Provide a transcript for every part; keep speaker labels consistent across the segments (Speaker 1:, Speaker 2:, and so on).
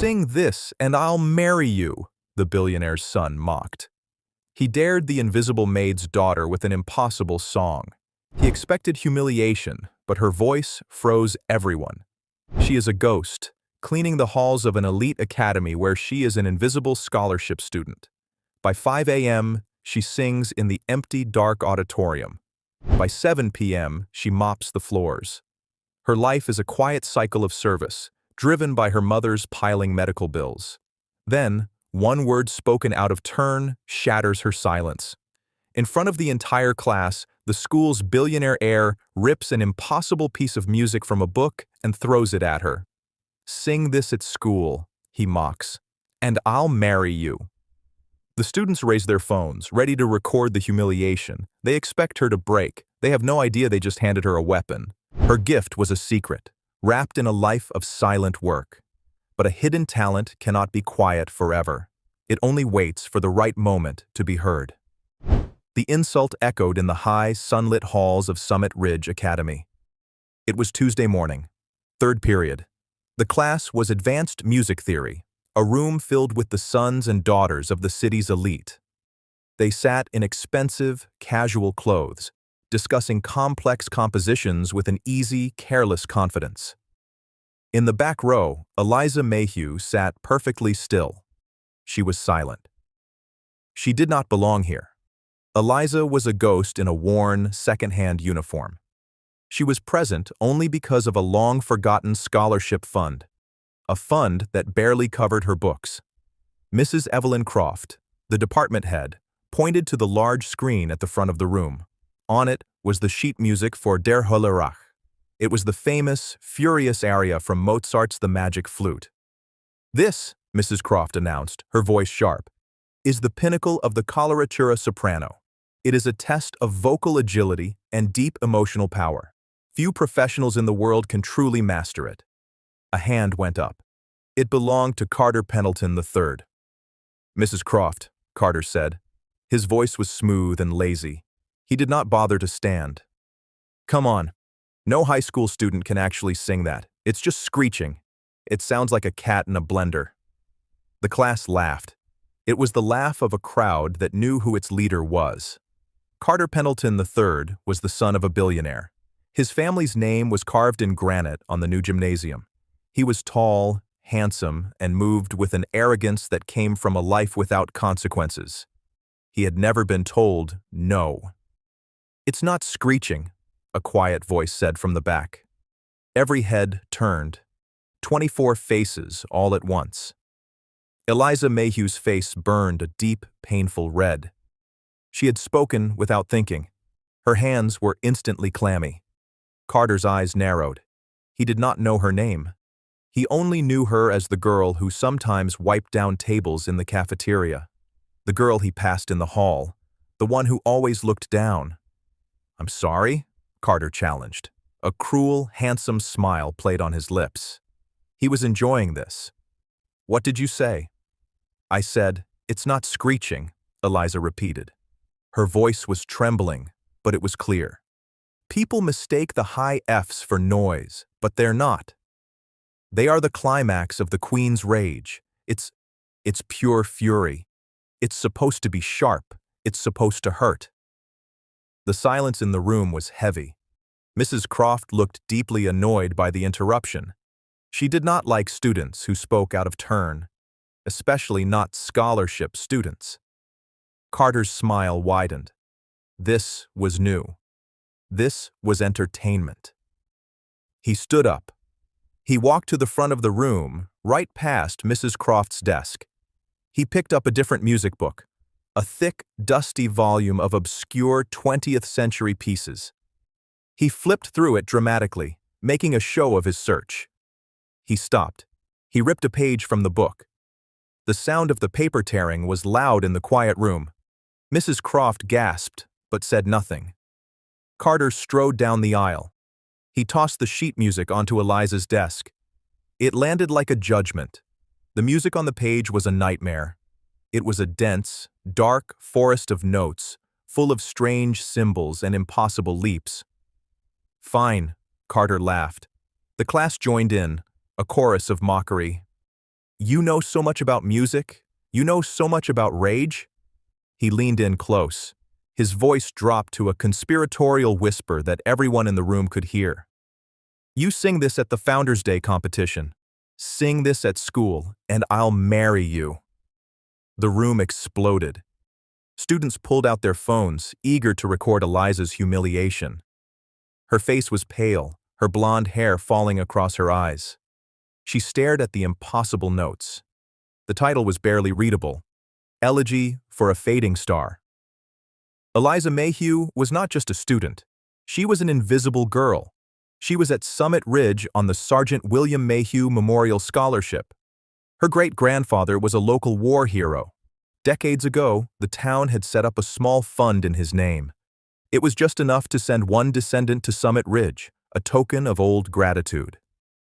Speaker 1: Sing this and I'll marry you, the billionaire's son mocked. He dared the invisible maid's daughter with an impossible song. He expected humiliation, but her voice froze everyone. She is a ghost, cleaning the halls of an elite academy where she is an invisible scholarship student. By 5 a.m., she sings in the empty, dark auditorium. By 7 p.m., she mops the floors. Her life is a quiet cycle of service, driven by her mother's piling medical bills. Then, one word spoken out of turn shatters her silence. In front of the entire class, the school's billionaire heir rips an impossible piece of music from a book and throws it at her. "Sing this at school," he mocks, "and I'll marry you." The students raise their phones, ready to record the humiliation. They expect her to break. They have no idea they just handed her a weapon. Her gift was a secret, wrapped in a life of silent work. But a hidden talent cannot be quiet forever. It only waits for the right moment to be heard. The insult echoed in the high, sunlit halls of Summit Ridge Academy. It was Tuesday morning, third period. The class was Advanced Music Theory, a room filled with the sons and daughters of the city's elite. They sat in expensive, casual clothes, discussing complex compositions with an easy, careless confidence. In the back row, Eliza Mayhew sat perfectly still. She was silent. She did not belong here. Eliza was a ghost in a worn, second-hand uniform. She was present only because of a long-forgotten scholarship fund, a fund that barely covered her books. Mrs. Evelyn Croft, the department head, pointed to the large screen at the front of the room. On it was the sheet music for Der Hollerach. It was the famous, furious aria from Mozart's The Magic Flute. "This," Mrs. Croft announced, her voice sharp, "is the pinnacle of the coloratura soprano. It is a test of vocal agility and deep emotional power. Few professionals in the world can truly master it." A hand went up. It belonged to Carter Pendleton III. "Mrs. Croft," Carter said. His voice was smooth and lazy. He did not bother to stand. "Come on. No high school student can actually sing that. It's just screeching. It sounds like a cat in a blender." The class laughed. It was the laugh of a crowd that knew who its leader was. Carter Pendleton III was the son of a billionaire. His family's name was carved in granite on the new gymnasium. He was tall, handsome, and moved with an arrogance that came from a life without consequences. He had never been told no. "It's not screeching," a quiet voice said from the back. Every head turned. 24 faces all at once. Eliza Mayhew's face burned a deep, painful red. She had spoken without thinking. Her hands were instantly clammy. Carter's eyes narrowed. He did not know her name. He only knew her as the girl who sometimes wiped down tables in the cafeteria, the girl he passed in the hall, the one who always looked down. "I'm sorry?" Carter challenged. A cruel, handsome smile played on his lips. He was enjoying this. "What did you say?" "I said, it's not screeching," Eliza repeated. Her voice was trembling, but it was clear. "People mistake the high F's for noise, but they're not. They are the climax of the Queen's rage. It's pure fury. It's supposed to be sharp. It's supposed to hurt." The silence in the room was heavy. Mrs. Croft looked deeply annoyed by the interruption. She did not like students who spoke out of turn, especially not scholarship students. Carter's smile widened. This was new. This was entertainment. He stood up. He walked to the front of the room, right past Mrs. Croft's desk. He picked up a different music book, a thick, dusty volume of obscure 20th century pieces. He flipped through it dramatically, making a show of his search. He stopped. He ripped a page from the book. The sound of the paper tearing was loud in the quiet room. Mrs. Croft gasped, but said nothing. Carter strode down the aisle. He tossed the sheet music onto Eliza's desk. It landed like a judgment. The music on the page was a nightmare. It was a dense, dark forest of notes, full of strange symbols and impossible leaps. "Fine," Carter laughed. The class joined in, a chorus of mockery. You know so much about music? You know so much about rage? He leaned in close. His voice dropped to a conspiratorial whisper that everyone in the room could hear. You sing this at the Founders' Day competition. Sing this at school, and I'll marry you. The room exploded. Students pulled out their phones, eager to record Eliza's humiliation. Her face was pale, her blonde hair falling across her eyes. She stared at the impossible notes. The title was barely readable. Elegy for a Fading Star. Eliza Mayhew was not just a student. She was an invisible girl. She was at Summit Ridge on the Sergeant William Mayhew Memorial Scholarship. Her great-grandfather was a local war hero. Decades ago, the town had set up a small fund in his name. It was just enough to send one descendant to Summit Ridge, a token of old gratitude.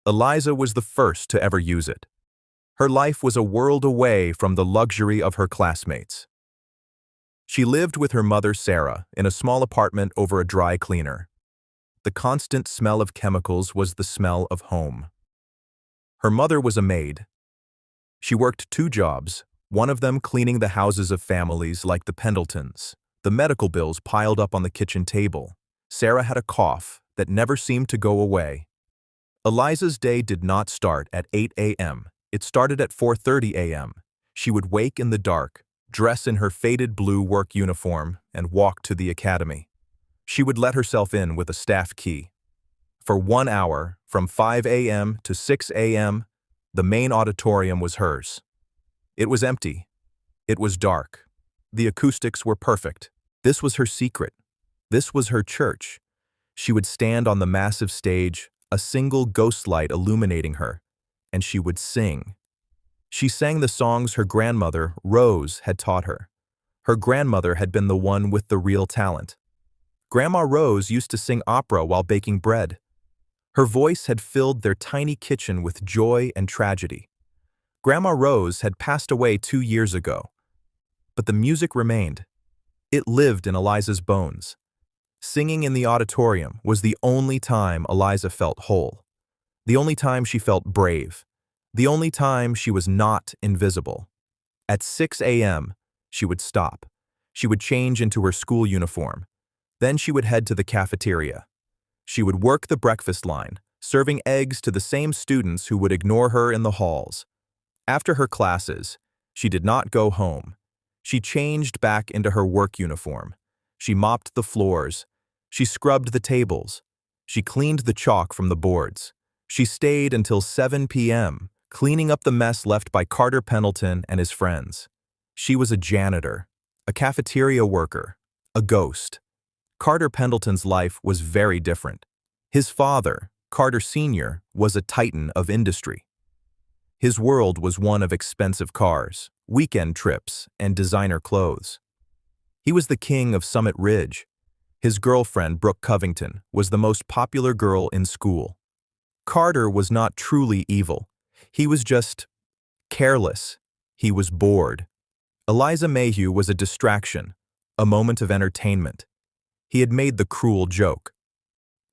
Speaker 1: Eliza was the first to ever use it. Her life was a world away from the luxury of her classmates. She lived with her mother, Sarah, in a small apartment over a dry cleaner. The constant smell of chemicals was the smell of home. Her mother was a maid. She worked 2 jobs, one of them cleaning the houses of families like the Pendletons. The medical bills piled up on the kitchen table. Sarah had a cough that never seemed to go away. Eliza's day did not start at 8 a.m. It started at 4:30 a.m. She would wake in the dark, dress in her faded blue work uniform, and walk to the academy. She would let herself in with a staff key. For 1 hour, from 5 a.m. to 6 a.m., the main auditorium was hers. It was empty. It was dark. The acoustics were perfect. This was her secret. This was her church. She would stand on the massive stage, a single ghost light illuminating her, and she would sing. She sang the songs her grandmother, Rose, had taught her. Her grandmother had been the one with the real talent. Grandma Rose used to sing opera while baking bread. Her voice had filled their tiny kitchen with joy and tragedy. Grandma Rose had passed away 2 years ago, but the music remained. It lived in Eliza's bones. Singing in the auditorium was the only time Eliza felt whole, the only time she felt brave, the only time she was not invisible. At 6 a.m., she would stop. She would change into her school uniform. Then she would head to the cafeteria. She would work the breakfast line, serving eggs to the same students who would ignore her in the halls. After her classes, she did not go home. She changed back into her work uniform. She mopped the floors. She scrubbed the tables. She cleaned the chalk from the boards. She stayed until 7 p.m., cleaning up the mess left by Carter Pendleton and his friends. She was a janitor, a cafeteria worker, a ghost. Carter Pendleton's life was very different. His father, Carter Sr., was a titan of industry. His world was one of expensive cars, weekend trips, and designer clothes. He was the king of Summit Ridge. His girlfriend, Brooke Covington, was the most popular girl in school. Carter was not truly evil. He was just careless. He was bored. Eliza Mayhew was a distraction, a moment of entertainment. He had made the cruel joke.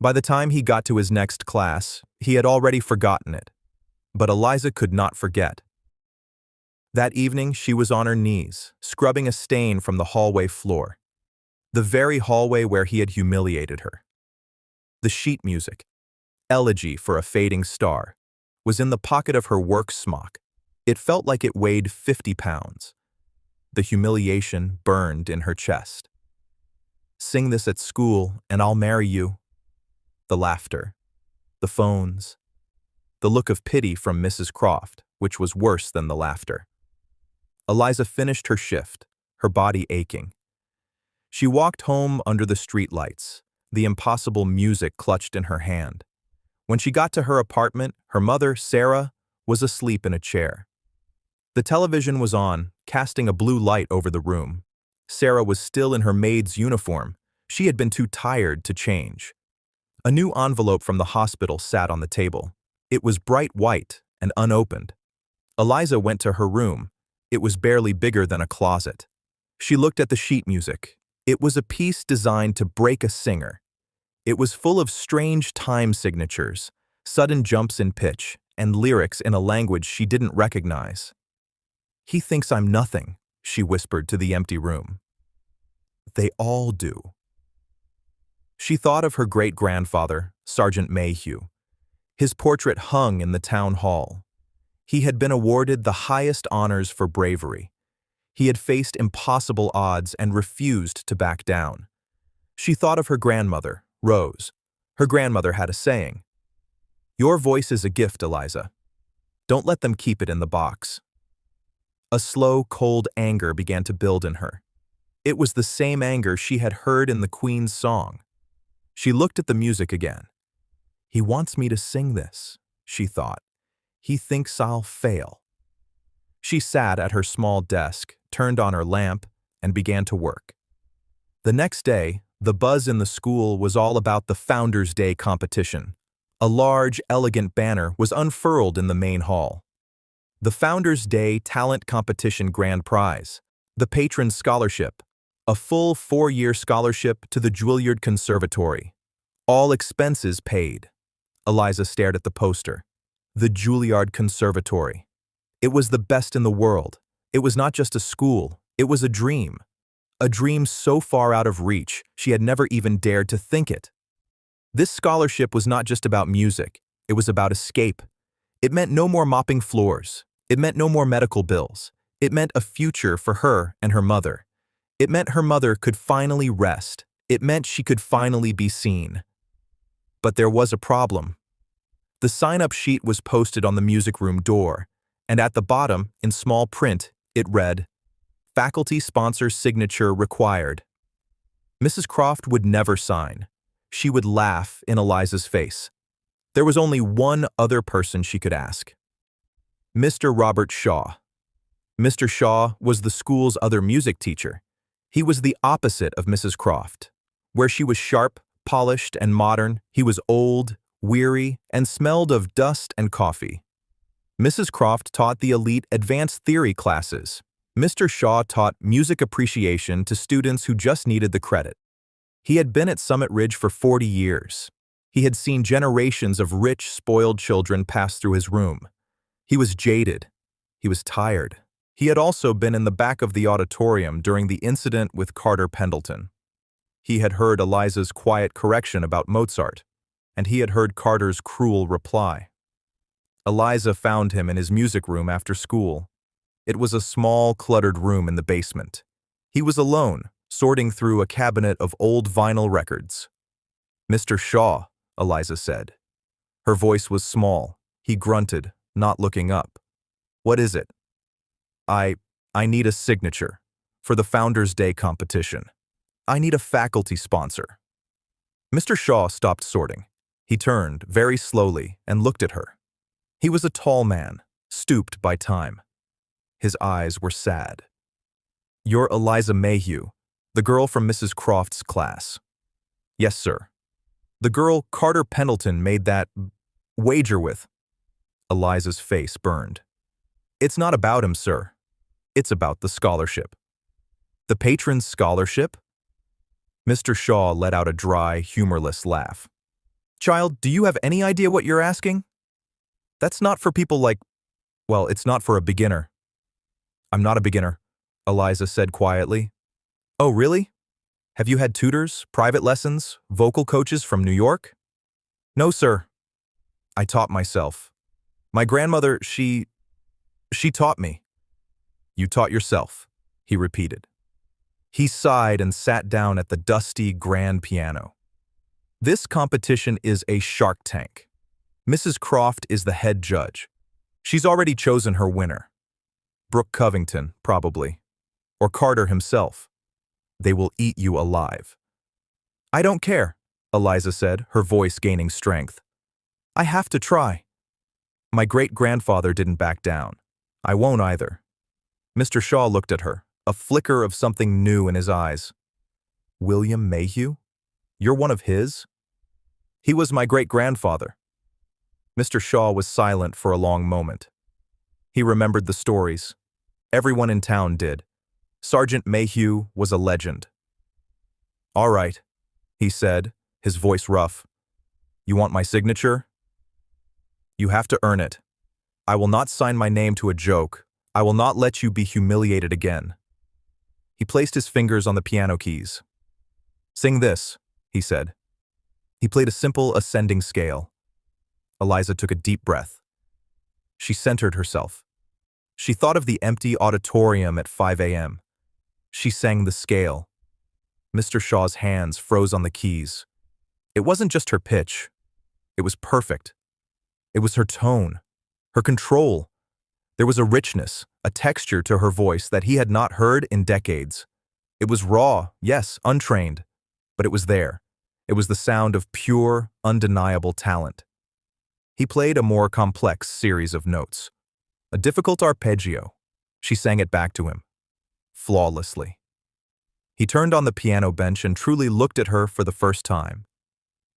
Speaker 1: By the time he got to his next class, he had already forgotten it. But Eliza could not forget. That evening, she was on her knees, scrubbing a stain from the hallway floor. The very hallway where he had humiliated her. The sheet music, Elegy for a Fading Star, was in the pocket of her work smock. It felt like it weighed 50 pounds. The humiliation burned in her chest. Sing this at school, and I'll marry you. The laughter, the phones, the look of pity from Mrs. Croft, which was worse than the laughter. Eliza finished her shift, her body aching. She walked home under the streetlights, the impossible music clutched in her hand. When she got to her apartment, her mother, Sarah, was asleep in a chair. The television was on, casting a blue light over the room. Sarah was still in her maid's uniform. She had been too tired to change. A new envelope from the hospital sat on the table. It was bright white and unopened. Eliza went to her room. It was barely bigger than a closet. She looked at the sheet music. It was a piece designed to break a singer. It was full of strange time signatures, sudden jumps in pitch, and lyrics in a language she didn't recognize. "He thinks I'm nothing," she whispered to the empty room. "They all do." She thought of her great-grandfather, Sergeant Mayhew. His portrait hung in the town hall. He had been awarded the highest honors for bravery. He had faced impossible odds and refused to back down. She thought of her grandmother, Rose. Her grandmother had a saying, "Your voice is a gift, Eliza. Don't let them keep it in the box." A slow, cold anger began to build in her. It was the same anger she had heard in the Queen's song. She looked at the music again. "He wants me to sing this," she thought. "He thinks I'll fail." She sat at her small desk, turned on her lamp, and began to work. The next day, the buzz in the school was all about the Founders' Day competition. A large, elegant banner was unfurled in the main hall. The Founders' Day Talent Competition Grand Prize, the Patron's Scholarship, a full 4-year scholarship to the Juilliard Conservatory. All expenses paid. Eliza stared at the poster. The Juilliard Conservatory. It was the best in the world. It was not just a school, it was a dream. A dream so far out of reach, she had never even dared to think it. This scholarship was not just about music, it was about escape. It meant no more mopping floors. It meant no more medical bills. It meant a future for her and her mother. It meant her mother could finally rest. It meant she could finally be seen. But there was a problem. The sign-up sheet was posted on the music room door, and at the bottom, in small print, it read, "Faculty sponsor signature required." Mrs. Croft would never sign. She would laugh in Eliza's face. There was only one other person she could ask. Mr. Robert Shaw. Mr. Shaw was the school's other music teacher. He was the opposite of Mrs. Croft. Where she was sharp, polished, and modern, he was old, weary, and smelled of dust and coffee. Mrs. Croft taught the elite advanced theory classes. Mr. Shaw taught music appreciation to students who just needed the credit. He had been at Summit Ridge for 40 years. He had seen generations of rich, spoiled children pass through his room. He was jaded. He was tired. He had also been in the back of the auditorium during the incident with Carter Pendleton. He had heard Eliza's quiet correction about Mozart, and he had heard Carter's cruel reply. Eliza found him in his music room after school. It was a small, cluttered room in the basement. He was alone, sorting through a cabinet of old vinyl records. "Mr. Shaw," Eliza said. Her voice was small. He grunted, not looking up. "What is it?" I need a signature for the Founders' Day competition. I need a faculty sponsor." Mr. Shaw stopped sorting. He turned, very slowly, and looked at her. He was a tall man, stooped by time. His eyes were sad. "You're Eliza Mayhew, the girl from Mrs. Croft's class." "Yes, sir." "The girl Carter Pendleton made that wager with." Eliza's face burned. "It's not about him, sir. It's about the scholarship." "The Patron's Scholarship?" Mr. Shaw let out a dry, humorless laugh. "Child, do you have any idea what you're asking? That's not for people like, well, it's not for a beginner." "I'm not a beginner," Eliza said quietly. "Oh, really? Have you had tutors, private lessons, vocal coaches from New York?" "No, sir. I taught myself. My grandmother, she taught me." "You taught yourself," he repeated. He sighed and sat down at the dusty grand piano. "This competition is a Shark Tank. Mrs. Croft is the head judge. She's already chosen her winner. Brooke Covington, probably. Or Carter himself. They will eat you alive." "I don't care," Eliza said, her voice gaining strength. "I have to try. My great-grandfather didn't back down. I won't either." Mr. Shaw looked at her, a flicker of something new in his eyes. "William Mayhew? You're one of his?" "He was my great-grandfather." Mr. Shaw was silent for a long moment. He remembered the stories. Everyone in town did. Sergeant Mayhew was a legend. "All right," he said, his voice rough. "You want my signature? You have to earn it." I will not sign my name to a joke. I will not let you be humiliated again. He placed his fingers on the piano keys. Sing this, he said. He played a simple ascending scale. Eliza took a deep breath. She centered herself. She thought of the empty auditorium at 5 a.m. She sang the scale. Mr. Shaw's hands froze on the keys. It wasn't just her pitch. It was perfect. It was her tone, her control. There was a richness, a texture to her voice that he had not heard in decades. It was raw, yes, untrained, but it was there. It was the sound of pure, undeniable talent. He played a more complex series of notes. A difficult arpeggio. She sang it back to him, flawlessly. He turned on the piano bench and truly looked at her for the first time.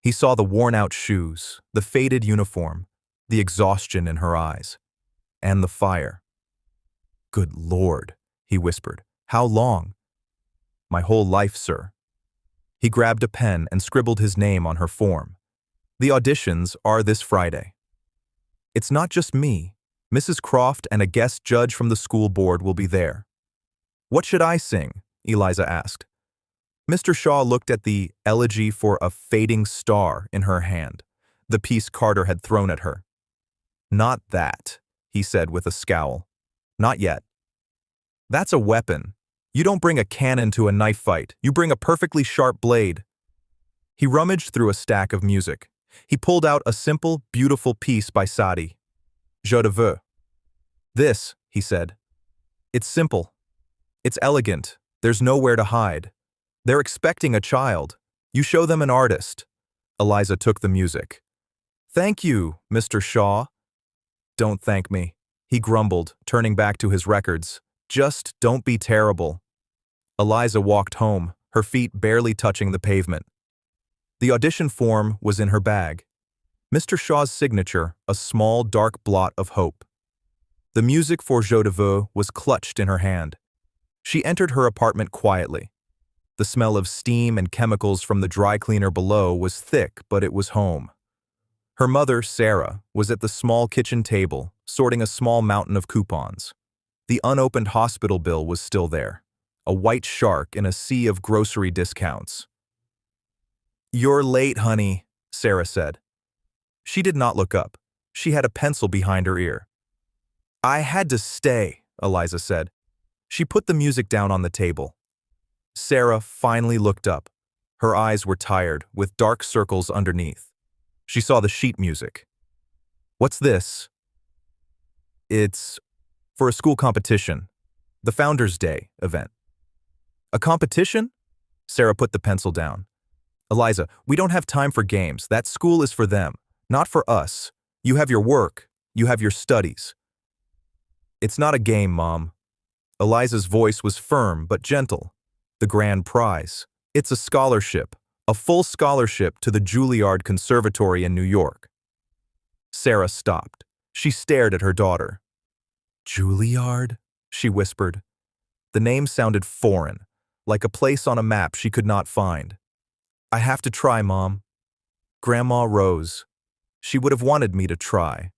Speaker 1: He saw the worn-out shoes, the faded uniform, the exhaustion in her eyes, and the fire. "Good Lord," he whispered. "How long?" "My whole life, sir." He grabbed a pen and scribbled his name on her form. "The auditions are this Friday." "It's not just me. Mrs. Croft and a guest judge from the school board will be there." "What should I sing?" Eliza asked. Mr. Shaw looked at the Elegy for a Fading Star in her hand, the piece Carter had thrown at her. "Not that," he said with a scowl. "Not yet. That's a weapon. You don't bring a cannon to a knife fight. You bring a perfectly sharp blade." He rummaged through a stack of music. He pulled out a simple, beautiful piece by Satie. "Je te veux." "This," he said. "It's simple. It's elegant. There's nowhere to hide. They're expecting a child. You show them an artist." Eliza took the music. "Thank you, Mr. Shaw." "Don't thank me," he grumbled, turning back to his records. "Just don't be terrible." Eliza walked home, her feet barely touching the pavement. The audition form was in her bag. Mr. Shaw's signature, a small dark blot of hope. The music for Je te veux was clutched in her hand. She entered her apartment quietly. The smell of steam and chemicals from the dry cleaner below was thick, but it was home. Her mother, Sarah, was at the small kitchen table, sorting a small mountain of coupons. The unopened hospital bill was still there, a white shark in a sea of grocery discounts. "You're late, honey," Sarah said. She did not look up. She had a pencil behind her ear. "I had to stay," Eliza said. She put the music down on the table. Sarah finally looked up. Her eyes were tired, with dark circles underneath. She saw the sheet music. "What's this?" "It's for a school competition. The Founders' Day event." "A competition?" Sarah put the pencil down. "Eliza, we don't have time for games. That school is for them, not for us. You have your work. You have your studies." "It's not a game, Mom." Eliza's voice was firm but gentle. "The grand prize. It's a scholarship, a full scholarship to the Juilliard Conservatory in New York." Sarah stopped. She stared at her daughter. "Juilliard?" she whispered. The name sounded foreign, like a place on a map she could not find. "I have to try, Mom." Grandma rose. "She would have wanted me to try."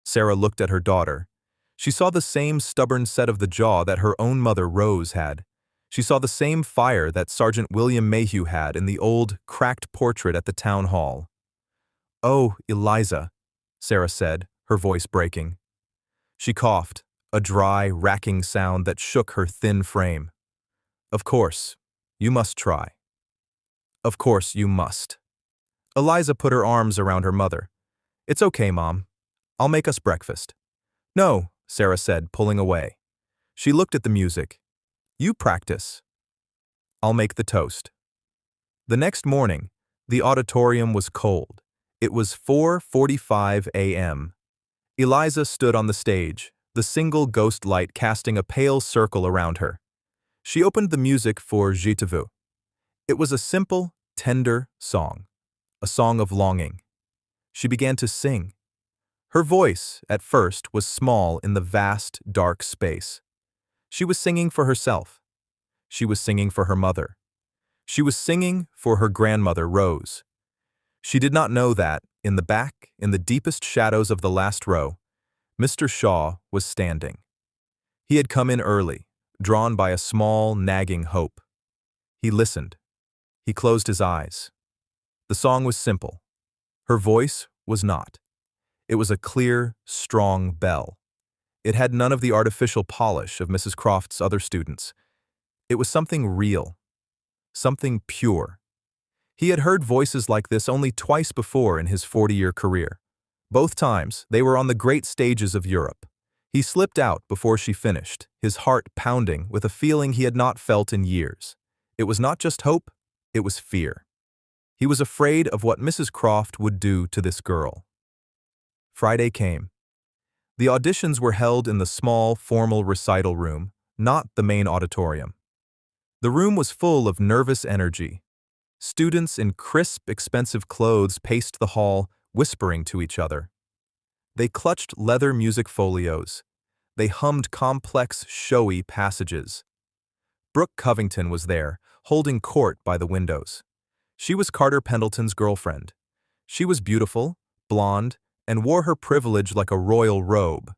Speaker 1: Sarah looked at her daughter. She saw the same stubborn set of the jaw that her own mother, Rose, had. She saw the same fire that Sergeant William Mayhew had in the old, cracked portrait at the town hall. "Oh, Eliza," Sarah said, her voice breaking. She coughed, a dry, racking sound that shook her thin frame. "Of course, you must try. Of course, you must." Eliza put her arms around her mother. "It's okay, Mom. I'll make us breakfast." "No," Sarah said, pulling away. She looked at the music. "You practice. I'll make the toast." The next morning, the auditorium was cold. It was 4:45 a.m. Eliza stood on the stage, the single ghost light casting a pale circle around her. She opened the music for Je te veux. It was a simple, tender song, a song of longing. She began to sing. Her voice, at first, was small in the vast, dark space. She was singing for herself. She was singing for her mother. She was singing for her grandmother, Rose. She did not know that, in the back, in the deepest shadows of the last row, Mr. Shaw was standing. He had come in early, drawn by a small, nagging hope. He listened. He closed his eyes. The song was simple. Her voice was not. It was a clear, strong bell. It had none of the artificial polish of Mrs. Croft's other students. It was something real, something pure. He had heard voices like this only twice before in his 40-year career. Both times, they were on the great stages of Europe. He slipped out before she finished, his heart pounding with a feeling he had not felt in years. It was not just hope, it was fear. He was afraid of what Mrs. Croft would do to this girl. Friday came. The auditions were held in the small, formal recital room, not the main auditorium. The room was full of nervous energy. Students in crisp, expensive clothes paced the hall, whispering to each other. They clutched leather music folios. They hummed complex, showy passages. Brooke Covington was there, holding court by the windows. She was Carter Pendleton's girlfriend. She was beautiful, blonde, and wore her privilege like a royal robe.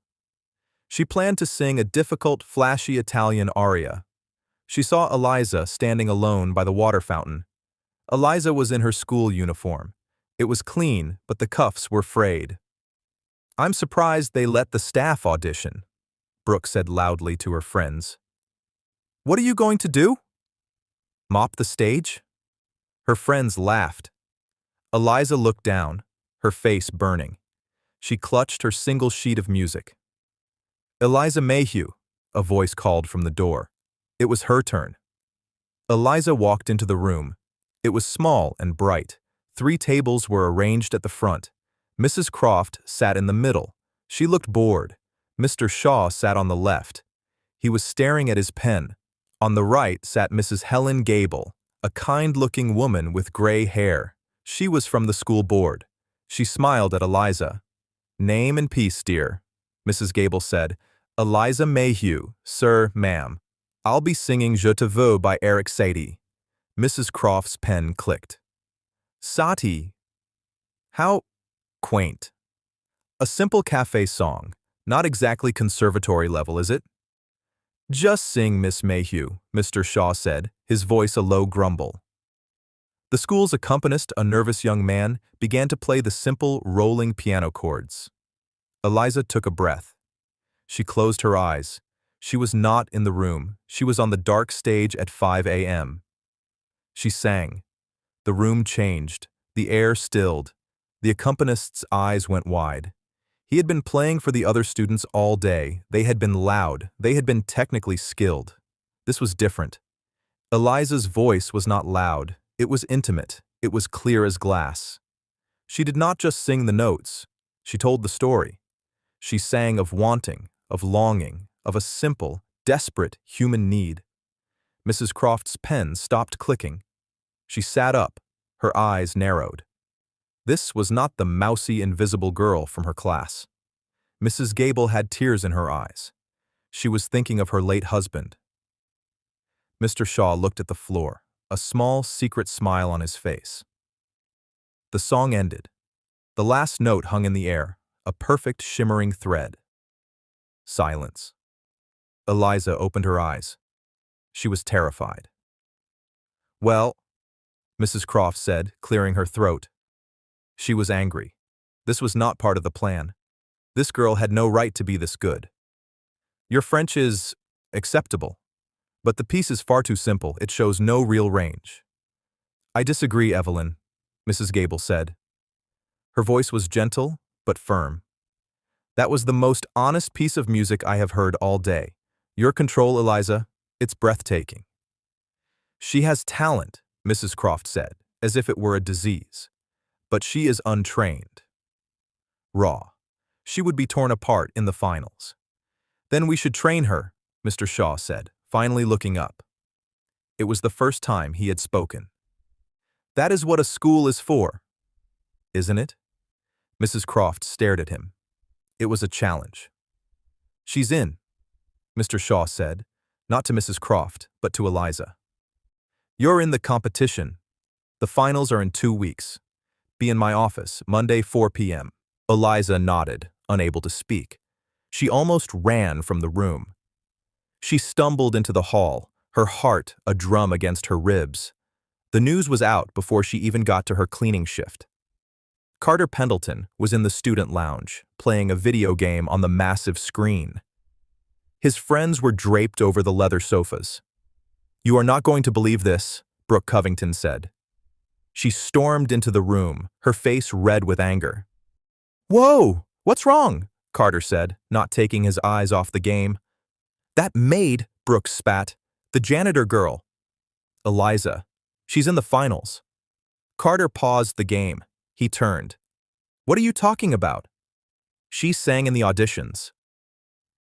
Speaker 1: She planned to sing a difficult, flashy Italian aria. She saw Eliza standing alone by the water fountain. Eliza was in her school uniform. It was clean, but the cuffs were frayed. "I'm surprised they let the staff audition," Brooke said loudly to her friends. "What are you going to do? Mop the stage?" Her friends laughed. Eliza looked down, her face burning. She clutched her single sheet of music. "Eliza Mayhew," a voice called from the door. It was her turn. Eliza walked into the room. It was small and bright. 3 tables were arranged at the front. Mrs. Croft sat in the middle. She looked bored. Mr. Shaw sat on the left. He was staring at his pen. On the right sat Mrs. Helen Gable, a kind-looking woman with gray hair. She was from the school board. She smiled at Eliza. "Name and peace, dear," Mrs. Gable said. "Eliza Mayhew, sir, ma'am. I'll be singing Je te veux by Eric Satie." Mrs. Croft's pen clicked. "Satie? How quaint. A simple cafe song, not exactly conservatory level, is it?" "Just sing, Miss Mayhew," Mr. Shaw said, his voice a low grumble. The school's accompanist, a nervous young man, began to play the simple, rolling piano chords. Eliza took a breath. She closed her eyes. She was not in the room. She was on the dark stage at 5 a.m. She sang. The room changed. The air stilled. The accompanist's eyes went wide. He had been playing for the other students all day. They had been loud. They had been technically skilled. This was different. Eliza's voice was not loud. It was intimate. It was clear as glass. She did not just sing the notes. She told the story. She sang of wanting, of longing, of a simple, desperate human need. Mrs. Croft's pen stopped clicking. She sat up, her eyes narrowed. This was not the mousy, invisible girl from her class. Mrs. Gable had tears in her eyes. She was thinking of her late husband. Mr. Shaw looked at the floor, a small, secret smile on his face. The song ended. The last note hung in the air, a perfect, shimmering thread. Silence. Eliza opened her eyes. She was terrified. "Well," Mrs. Croft said, clearing her throat. She was angry. This was not part of the plan. This girl had no right to be this good. "Your French is acceptable, but the piece is far too simple. It shows no real range." "I disagree, Evelyn," Mrs. Gable said. Her voice was gentle, but firm. "That was the most honest piece of music I have heard all day. Your control, Eliza, it's breathtaking." "She has talent," Mrs. Croft said, as if it were a disease. "But she is untrained. Raw. She would be torn apart in the finals." "Then we should train her," Mr. Shaw said, finally looking up. It was the first time he had spoken. "That is what a school is for, isn't it?" Mrs. Croft stared at him. It was a challenge. "She's in," Mr. Shaw said, not to Mrs. Croft, but to Eliza. "You're in the competition. The finals are in 2 weeks. Be in my office, Monday, 4 p.m. Eliza nodded, unable to speak. She almost ran from the room. She stumbled into the hall, her heart a drum against her ribs. The news was out before she even got to her cleaning shift. Carter Pendleton was in the student lounge, playing a video game on the massive screen. His friends were draped over the leather sofas. "You are not going to believe this," Brooke Covington said. She stormed into the room, her face red with anger. "Whoa! What's wrong?" Carter said, not taking his eyes off the game. "That Maid," Brooke spat. "The janitor girl. Eliza. She's in the finals." Carter paused the game. He turned. "What are you talking about?" "She sang in the auditions.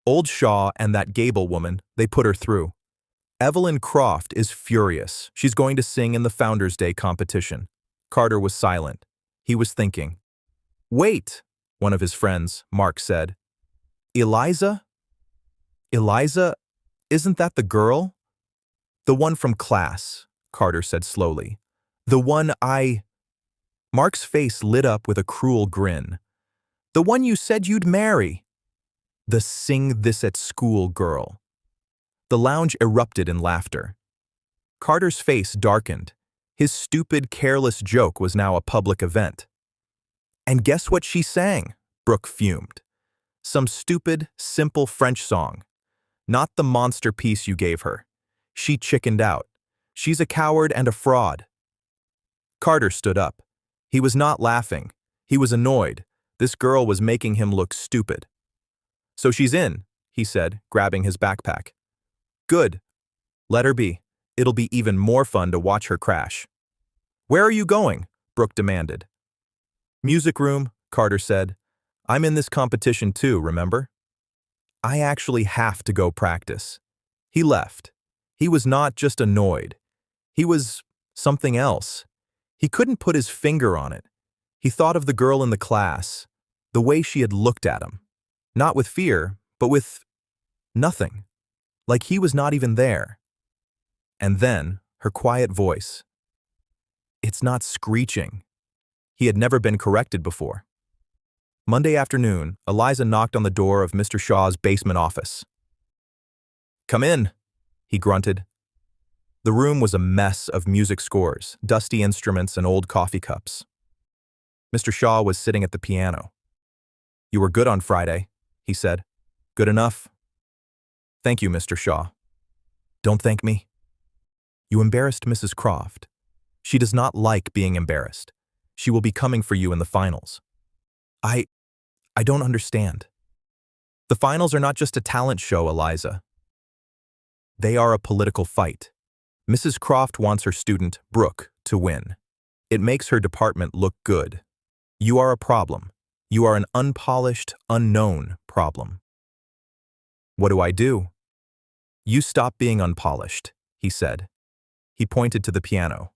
Speaker 1: Old Shaw and that Gable woman, they put her through. Evelyn Croft is furious. She's going to sing in the Founders' Day competition." Carter was silent. He was thinking. "Wait," one of his friends, Mark, said. "Eliza? Eliza, isn't that the girl?" "The one from class," Carter said slowly. "The one I—" Mark's face lit up with a cruel grin. "The one you said you'd marry." The sing this at school girl. The lounge erupted in laughter. Carter's face darkened. His stupid, careless joke was now a public event. "And guess what she sang?" Brooke fumed. "Some stupid, simple French song. Not the monster piece you gave her. She chickened out. She's a coward and a fraud." Carter stood up. He was not laughing. He was annoyed. This girl was making him look stupid. "So she's in," he said, grabbing his backpack. "Good. Let her be. It'll be even more fun to watch her crash." "Where are you going?" Brooke demanded. "Music room," Carter said. "I'm in this competition too, remember?" "I actually have to go practice." He left. He was not just annoyed. He was something else. He couldn't put his finger on it. He thought of the girl in the class, the way she had looked at him. Not with fear, but with nothing. Like he was not even there. And then, her quiet voice. "It's not screeching." He had never been corrected before. Monday afternoon, Eliza knocked on the door of Mr. Shaw's basement office. "Come in," he grunted. The room was a mess of music scores, dusty instruments, and old coffee cups. Mr. Shaw was sitting at the piano. "You were good on Friday," he said. "Good enough." "Thank you, Mr. Shaw." "Don't thank me." "You embarrassed Mrs. Croft. She does not like being embarrassed. She will be coming for you in the finals." I don't understand." "The finals are not just a talent show, Eliza. They are a political fight. Mrs. Croft wants her student, Brooke, to win. It makes her department look good. You are a problem. You are an unpolished, unknown problem." "What do I do?" "You stop being unpolished," he said. He pointed to the piano.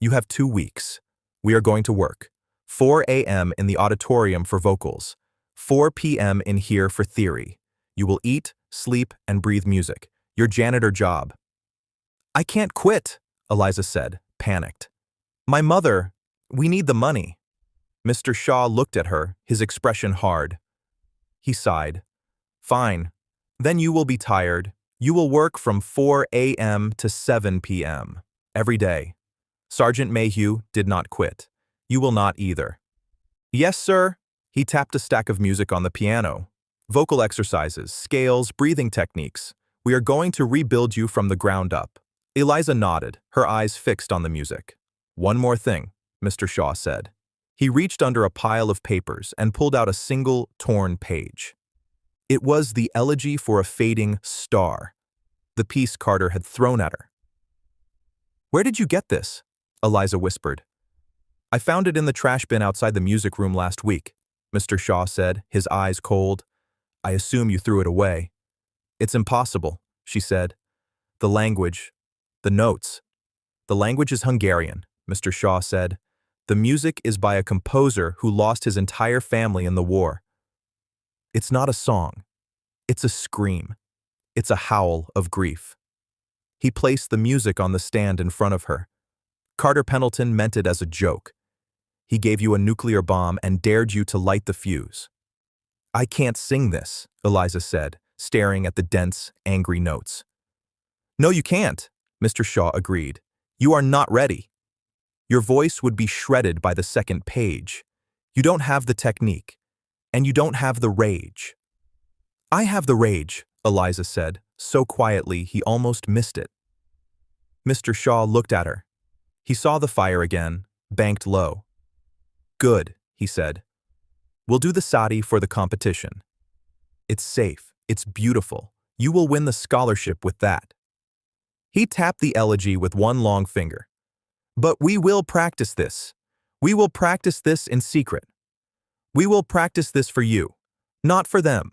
Speaker 1: "You have 2 weeks. We are going to work. 4 a.m. in the auditorium for vocals. 4 p.m. in here for theory. You will eat, sleep, and breathe music. Your janitor job." "I can't quit," Eliza said, panicked. "My mother, we need the money." Mr. Shaw looked at her, his expression hard. He sighed. "Fine. Then you will be tired. You will work from 4 a.m. to 7 p.m. every day. Sergeant Mayhew did not quit. You will not either." "Yes, sir." He tapped a stack of music on the piano. "Vocal exercises, scales, breathing techniques. We are going to rebuild you from the ground up." Eliza nodded, her eyes fixed on the music. "One more thing," Mr. Shaw said. He reached under a pile of papers and pulled out a single, torn page. It was the Elegy for a Fading Star, the piece Carter had thrown at her. "Where did you get this?" Eliza whispered. "I found it in the trash bin outside the music room last week," Mr. Shaw said, his eyes cold. "I assume you threw it away." "It's impossible," she said. "The language, the notes. The language is Hungarian," Mr. Shaw said. "The music is by a composer who lost his entire family in the war. It's not a song. It's a scream. It's a howl of grief." He placed the music on the stand in front of her. "Carter Pendleton meant it as a joke. He gave you a nuclear bomb and dared you to light the fuse." I can't sing this, Eliza said, staring at the dense, angry notes. No, you can't, Mr. Shaw agreed. You are not ready. Your voice would be shredded by the second page. You don't have the technique, and you don't have the rage. I have the rage, Eliza said, so quietly he almost missed it. Mr. Shaw looked at her. He saw the fire again, banked low. Good, he said. We'll do the sati for the competition. It's safe, it's beautiful. You will win the scholarship with that. He tapped the elegy with one long finger. But we will practice this. We will practice this in secret. We will practice this for you, not for them,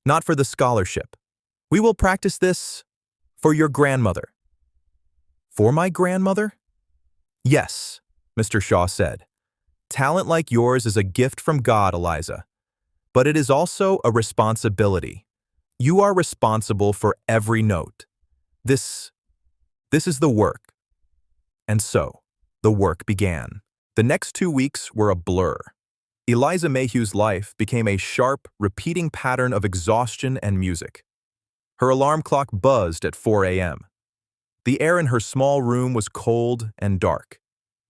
Speaker 1: not for the scholarship. We will practice this for your grandmother. For my grandmother? Yes, Mr. Shaw said. Talent like yours is a gift from God, Eliza. But it is also a responsibility. You are responsible for every note. This is the work. And so, the work began. The next 2 weeks were a blur. Eliza Mayhew's life became a sharp, repeating pattern of exhaustion and music. Her alarm clock buzzed at 4 a.m. The air in her small room was cold and dark.